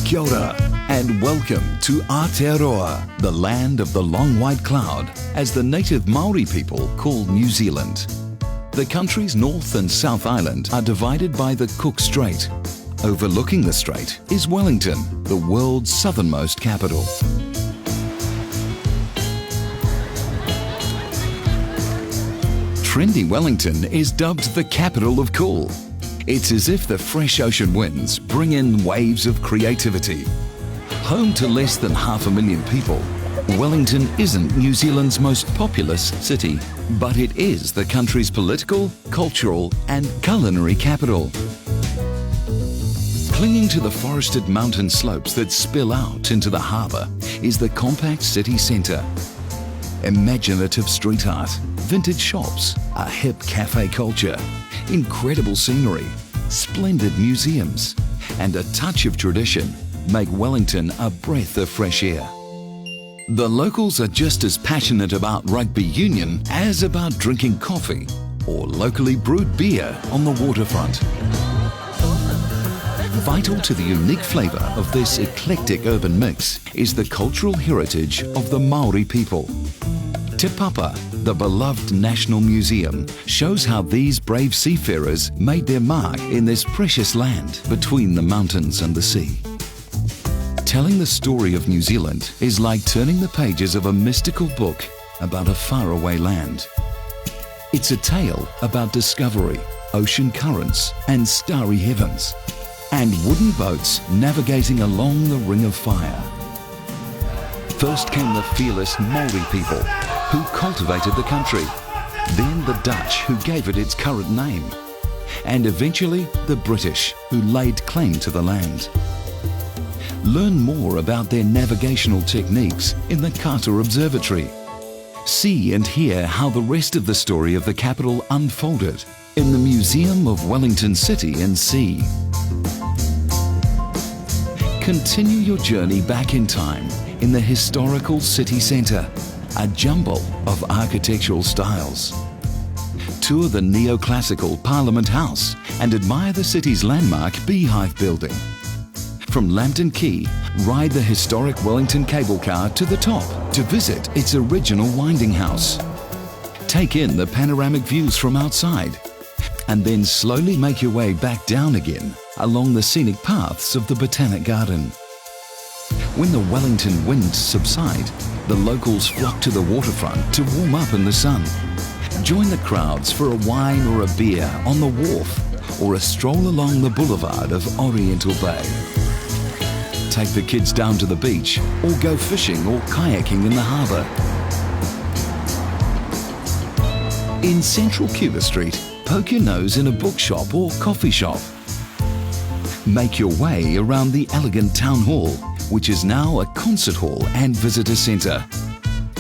Kia ora, and welcome to Aotearoa, the land of the long white cloud, as the native Maori people call New Zealand. The country's North and South Island are divided by the Cook Strait. Overlooking the strait is Wellington, the world's southernmost capital. Trendy Wellington is dubbed the capital of cool. It's as if the fresh ocean winds bring in waves of creativity. Home to less than 500,000 people, Wellington isn't New Zealand's most populous city, but it is the country's political, cultural and culinary capital. Clinging to the forested mountain slopes that spill out into the harbour is the compact city centre. Imaginative street art, vintage shops, a hip cafe culture, incredible scenery, splendid museums, and a touch of tradition make Wellington a breath of fresh air. The locals are just as passionate about rugby union as about drinking coffee or locally brewed beer on the waterfront. Vital to the unique flavour of this eclectic urban mix is the cultural heritage of the Maori people. Te Papa, the beloved National Museum, shows how these brave seafarers made their mark in this precious land between the mountains and the sea. Telling the story of New Zealand is like turning the pages of a mystical book about a faraway land. It's a tale about discovery, ocean currents and starry heavens, and wooden boats navigating along the Ring of Fire. First came the fearless Maori people, who cultivated the country, then the Dutch, who gave it its current name, and eventually the British, who laid claim to the land. Learn more about their navigational techniques in the Carter Observatory. See and hear how the rest of the story of the capital unfolded in the Museum of Wellington City and Sea. Continue your journey back in time in the historical city centre, a jumble of architectural styles. Tour the neoclassical Parliament House and admire the city's landmark Beehive Building. From Lambton Quay, ride the historic Wellington cable car to the top to visit its original winding house. Take in the panoramic views from outside and then slowly make your way back down again along the scenic paths of the Botanic Garden. When the Wellington winds subside, the locals flock to the waterfront to warm up in the sun. Join the crowds for a wine or a beer on the wharf or a stroll along the boulevard of Oriental Bay. Take the kids down to the beach or go fishing or kayaking in the harbour. In central Cuba Street, poke your nose in a bookshop or coffee shop. Make your way around the elegant town hall, which is now a concert hall and visitor centre.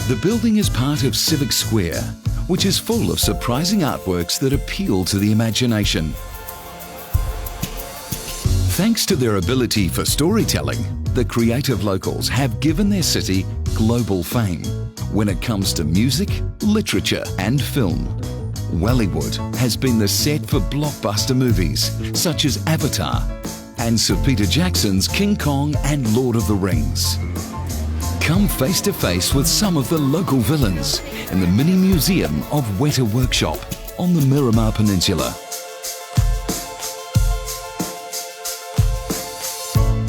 The building is part of Civic Square, which is full of surprising artworks that appeal to the imagination. Thanks to their ability for storytelling, the creative locals have given their city global fame when it comes to music, literature and film. Wellywood has been the set for blockbuster movies such as Avatar and Sir Peter Jackson's King Kong and Lord of the Rings. Come face to face with some of the local villains in the mini museum of Weta Workshop on the Miramar Peninsula.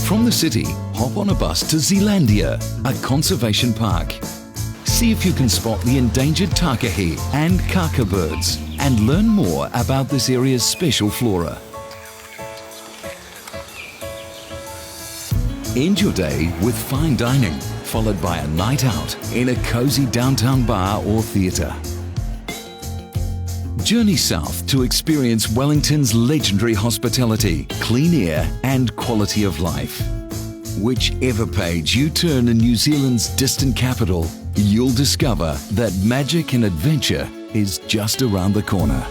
From the city, hop on a bus to Zealandia, a conservation park. See if you can spot the endangered takahe and kaka birds and learn more about this area's special flora. End your day with fine dining, followed by a night out in a cosy downtown bar or theatre. Journey south to experience Wellington's legendary hospitality, clean air and quality of life. Whichever page you turn in New Zealand's distant capital, you'll discover that magic and adventure is just around the corner.